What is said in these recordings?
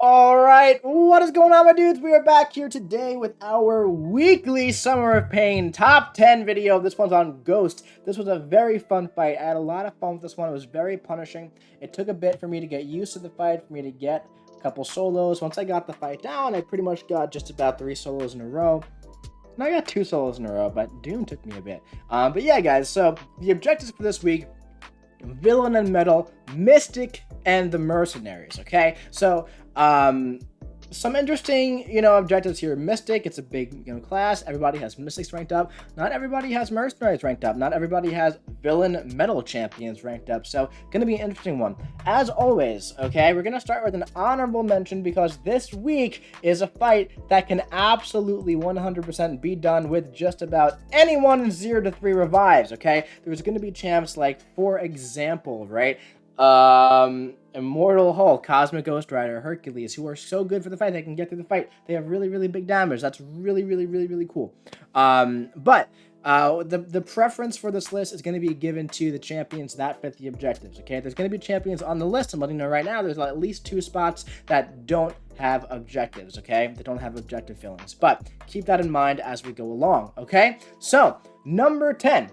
Alright, what is going on, my dudes? We are back here today with our weekly Summer of Pain top 10 video. This one's on Ghost. This was a very fun fight. I had a lot of fun with this one. It was very punishing. It took a bit for me to get used to the fight, for me to get a couple solos. Once I got the fight down, I pretty much got just about 3 solos in a row. And I got 2 solos in a row, but Doom took me a bit. But yeah, guys, so the objectives for this week: Villain and Metal, Mystic, and the Mercenaries, okay? So, some interesting, objectives here. Mystic, it's a big, class. Everybody has Mystics ranked up. Not everybody has Mercenaries ranked up. Not everybody has Villain Metal Champions ranked up. So, gonna be an interesting one. As always, okay, we're gonna start with an honorable mention because this week is a fight that can absolutely 100% be done with just about anyone in 0 to 3 revives, okay? There's gonna be champs like, for example, right? Immortal Hulk, Cosmic Ghost Rider, Hercules, who are so good for the fight. They can get through the fight. They have really, really big damage. That's really, really, really, really cool. But the preference for this list is going to be given to the champions that fit the objectives, okay? There's going to be champions on the list. I'm letting you know right now, there's at least 2 spots that don't have objectives, okay? They don't have objective fillings. But keep that in mind as we go along, okay? So, number 10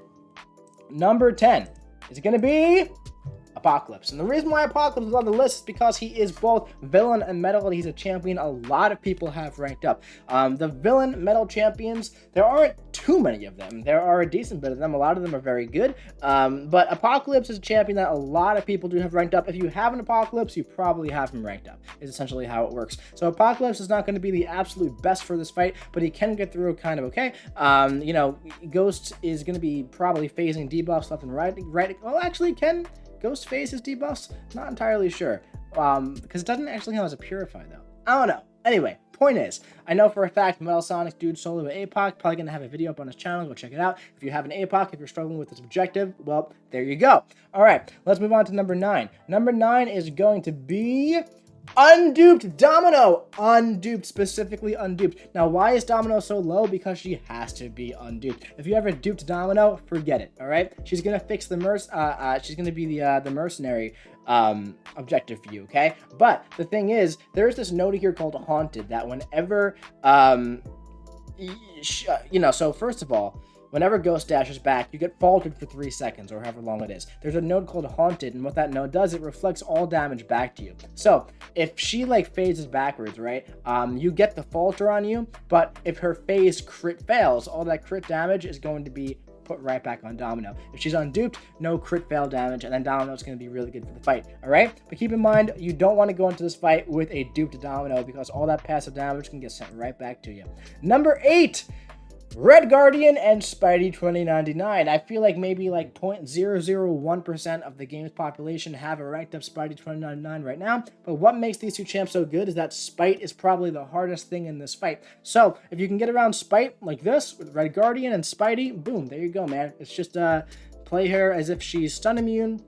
is going to be Apocalypse. And the reason why Apocalypse is on the list is because he is both Villain and Metal, and he's a champion a lot of people have ranked up. The Villain Metal champions, there aren't too many of them. There are a decent bit of them. A lot of them are very good. But Apocalypse is a champion that a lot of people do have ranked up. If you have an Apocalypse, you probably have him ranked up, is essentially how it works. So Apocalypse is not going to be the absolute best for this fight, but he can get through kind of okay. Ghost is going to be probably phasing debuffs left and right. Well, actually, can Ghost phase his debuffs? Not entirely sure. Because it doesn't actually have as a Purify, though. I don't know. Anyway, point is, I know for a fact Metal Sonic's dude solo with APOC, probably going to have a video up on his channel. Go check it out. If you have an APOC, if you're struggling with this objective, well, there you go. All right, let's move on to number 9. Number 9 is going to be Unduped Domino. Unduped, specifically Unduped. Now, why is Domino so low? Because she has to be unduped. If you ever duped Domino, forget it, all right? She's gonna fix the she's gonna be the mercenary objective for you, okay? But the thing is, there's this note here called Haunted that whenever so first of all, whenever Ghost dashes back, you get faltered for 3 seconds, or however long it is. There's a node called Haunted, and what that node does, it reflects all damage back to you. So, if she, phases backwards, right, you get the falter on you, but if her phase crit fails, all that crit damage is going to be put right back on Domino. If she's unduped, no crit fail damage, and then Domino's going to be really good for the fight, alright? But keep in mind, you don't want to go into this fight with a duped Domino, because all that passive damage can get sent right back to you. Number 8! Red Guardian and Spidey 2099. I feel like maybe 0.001% of the game's population have a ranked up Spidey 2099 right now, but what makes these 2 champs so good is that Spite is probably the hardest thing in this fight. So, if you can get around Spite like this, with Red Guardian and Spidey, boom, there you go, man. It's just, play her as if she's stun immune.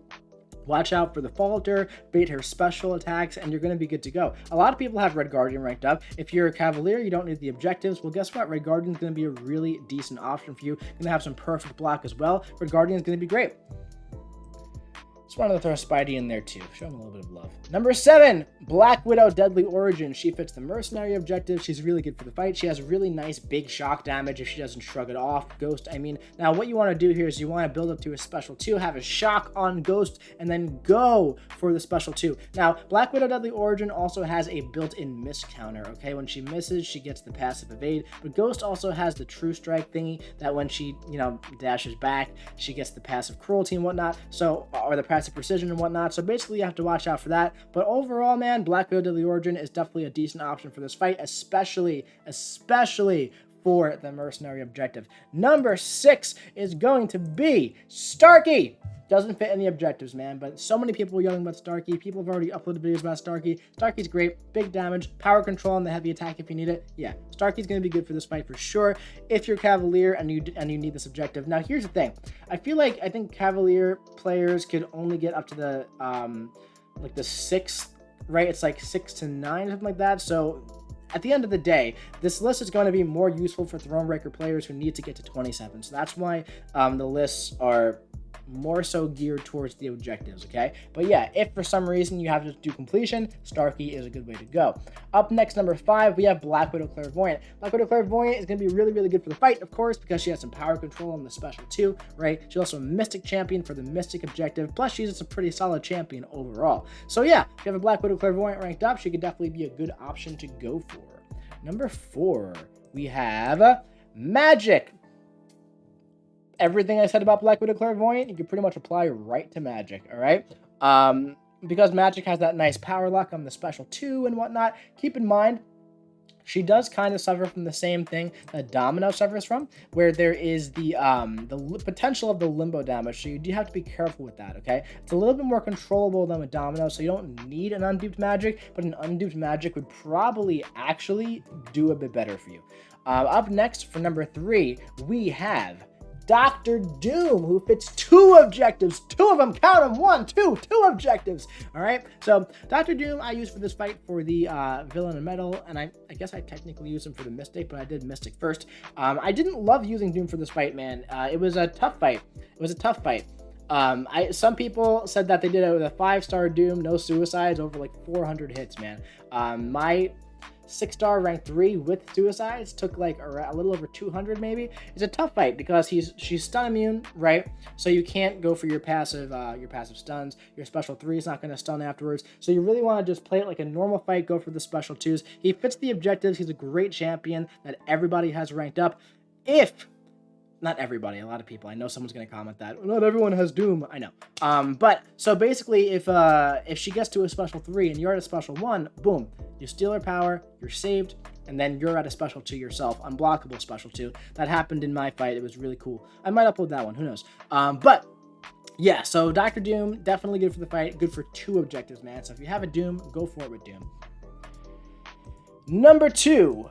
Watch out for the falter, bait her special attacks, and you're going to be good to go. A lot of people have Red Guardian ranked up. If you're a Cavalier, you don't need the objectives. Well, guess what? Red Guardian is going to be a really decent option for you. Going to have some perfect block as well. Red Guardian is going to be great. Just wanted to throw Spidey in there too. Show him a little bit of love. Number 7, Black Widow Deadly Origin. She fits the mercenary objective. She's really good for the fight. She has really nice big shock damage if she doesn't shrug it off. Ghost, I mean. Now, what you want to do here is you want to build up to a special 2, have a shock on Ghost, and then go for the special 2. Now, Black Widow Deadly Origin also has a built-in miss counter, okay? When she misses, she gets the passive evade. But Ghost also has the True Strike thingy that when she, dashes back, she gets the passive cruelty and whatnot. So, or the passive precision and whatnot. So basically you have to watch out for that. But overall, man, Black Widow Deadly Origin is definitely a decent option for this fight, especially for the mercenary objective. Number 6 is going to be Starkey. Doesn't fit any objectives, man, but so many people are yelling about Starkey. People have already uploaded videos about Starkey. Starkey's great, big damage, power control on the heavy attack if you need it. Yeah, Starkey's going to be good for this fight for sure if you're Cavalier and you need this objective. Now, here's the thing. I think Cavalier players could only get up to the the 6th, right? It's 6 to 9, something like that. So at the end of the day, this list is going to be more useful for Thronebreaker players who need to get to 27. So that's why the lists are more so geared towards the objectives, okay? But yeah, if for some reason you have to do completion, Starkey is a good way to go. Up next, number 5, we have Black Widow Clairvoyant. Black Widow Clairvoyant is going to be really, really good for the fight, of course, because she has some power control on the special too, right? She's also a Mystic champion for the Mystic objective, plus she's a pretty solid champion overall. So yeah, if you have a Black Widow Clairvoyant ranked up, she could definitely be a good option to go for. Number 4, we have Magic. Everything I said about Black Widow Clairvoyant, you can pretty much apply right to Magic, all right? Because Magic has that nice power lock on the special 2 and whatnot, keep in mind, she does kind of suffer from the same thing that Domino suffers from, where there is the potential of the limbo damage, so you do have to be careful with that, okay? It's a little bit more controllable than with Domino, so you don't need an Unduped Magic, but an Unduped Magic would probably actually do a bit better for you. Up next, for number 3, we have Dr. Doom, who fits 2 objectives. 2 of them, count them, 1, 2 objectives. All right, so Dr. Doom I use for this fight for the Villain and Metal, and I guess I technically use him for the Mystic, but I did Mystic first. I didn't love using Doom for this fight, man. It was a tough fight. Some people said that they did it with a 5-star Doom, no suicides, over like 400 hits, man. My 6-star rank 3 with suicides took like a little over 200 maybe. It's a tough fight because she's stun immune, right? So you can't go for your passive stuns. Your special 3 is not going to stun afterwards. So you really want to just play it like a normal fight, go for the special 2s. He fits the objectives. He's a great champion that everybody has ranked up. Not everybody, a lot of people. I know someone's going to comment that. Not everyone has Doom. I know. But, so basically, if she gets to a special 3 and you're at a special 1, boom. You steal her power, you're saved, and then you're at a special 2 yourself. Unblockable special 2. That happened in my fight. It was really cool. I might upload that one. Who knows? But, yeah, so Dr. Doom, definitely good for the fight. Good for 2 objectives, man. So if you have a Doom, go for it with Doom. Number 2.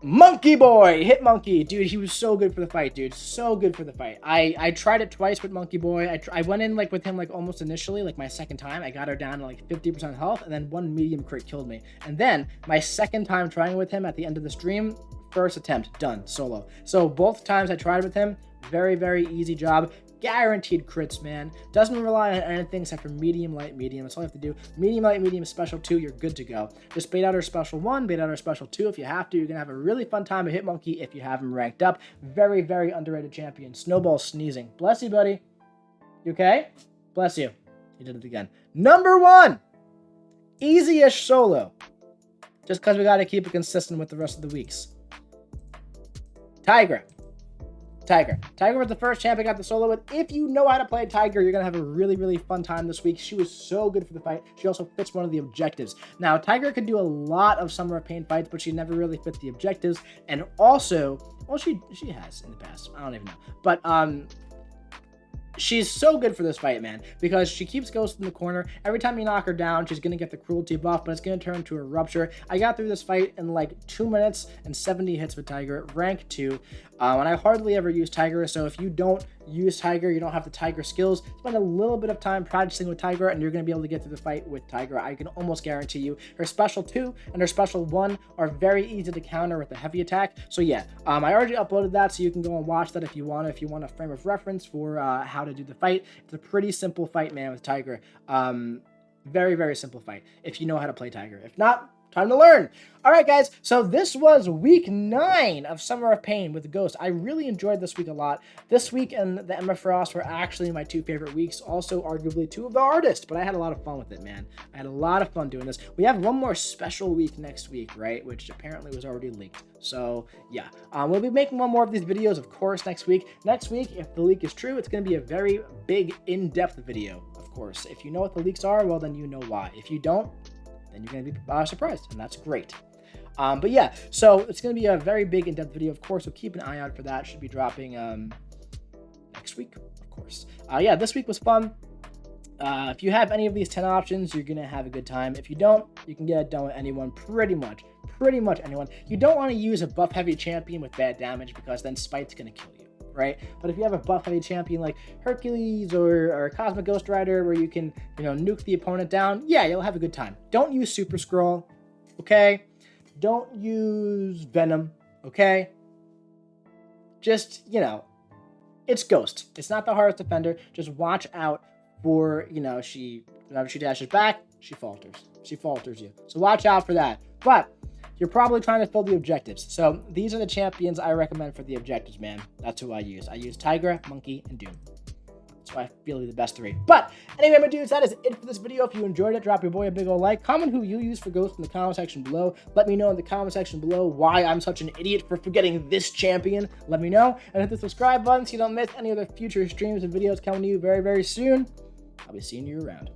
Monkey Boy, Hit Monkey, dude, he was so good for the fight, dude, so good for the fight. I tried it twice with Monkey Boy. I went in like with him like almost initially, like my second time. I got her down to like 50% health, and then 1 medium crit killed me. And then my second time trying with him at the end of the stream, first attempt, done, solo. So both times I tried with him, very, very easy job. Guaranteed crits, man. Doesn't rely on anything except for medium, light, medium. That's all you have to do. Medium, light, medium, special 2, you're good to go. Just bait out her special 1, bait out her special 2 if you have to. You're going to have a really fun time with Hitmonkey if you have him ranked up. Very, very underrated champion. Snowball sneezing. Bless you, buddy. You okay? Bless you. You did it again. Number 1. Easy-ish solo. Just because we got to keep it consistent with the rest of the weeks. Tiger was the first champ I got the solo with. If you know how to play Tiger, you're going to have a really, really fun time this week. She was so good for the fight. She also fits one of the objectives. Now, Tiger could do a lot of Summer of Pain fights, but she never really fit the objectives. And also, well, she has in the past. I don't even know. But, she's so good for this fight, man, because she keeps Ghost in the corner. Every time you knock her down, she's going to get the cruelty buff, but it's going to turn into a rupture. I got through this fight in like 2 minutes and 70 hits with Tiger, rank 2. And I hardly ever use Tiger, so if you don't use Tiger, you don't have the Tiger skills, spend a little bit of time practicing with Tiger, and you're going to be able to get through the fight with Tiger. I can almost guarantee you. Her special 2 and her special 1 are very easy to counter with a heavy attack. So yeah, I already uploaded that, so you can go and watch that if you want a frame of reference for how to do the fight. It's a pretty simple fight, man, with Tiger. Very, very simple fight if you know how to play Tiger. If not, time to learn. All right, guys, so this was week 9 of Summer of Pain with Ghost. I really enjoyed this week a lot. This week and the Emma Frost were actually my 2 favorite weeks, also arguably 2 of the hardest, but I had a lot of fun with it, man. I had a lot of fun doing this. We have one more special week next week, right, which apparently was already leaked. So, yeah, we'll be making one more of these videos, of course, next week. Next week, if the leak is true, it's going to be a very big, in-depth video, of course. If you know what the leaks are, well, then you know why. If you don't, then you're going to be surprised, and that's great. But yeah, so it's going to be a very big in-depth video, of course, so keep an eye out for that. Should be dropping next week, of course. Yeah, this week was fun. If you have any of these 10 options, you're going to have a good time. If you don't, you can get it done with anyone, pretty much anyone. You don't want to use a buff-heavy champion with bad damage, because then Spite's going to kill you, right? But if you have a buff-heavy champion like Hercules or Cosmic Ghost Rider, where you can, nuke the opponent down, yeah, you'll have a good time. Don't use Super Scroll, okay? Don't use Venom, okay? Just, it's Ghost. It's not the hardest defender. Just watch out for, whenever she dashes back, she falters. She falters you. So watch out for that. But you're probably trying to fill the objectives. So these are the champions I recommend for the objectives, man. That's who I use. I use Tigra, Monkey, and Doom. That's why I feel the best 3. But anyway, my dudes, that is it for this video. If you enjoyed it, drop your boy a big ol' like. Comment who you use for Ghost in the comment section below. Let me know in the comment section below why I'm such an idiot for forgetting this champion. Let me know. And hit the subscribe button so you don't miss any other future streams and videos coming to you very, very soon. I'll be seeing you around.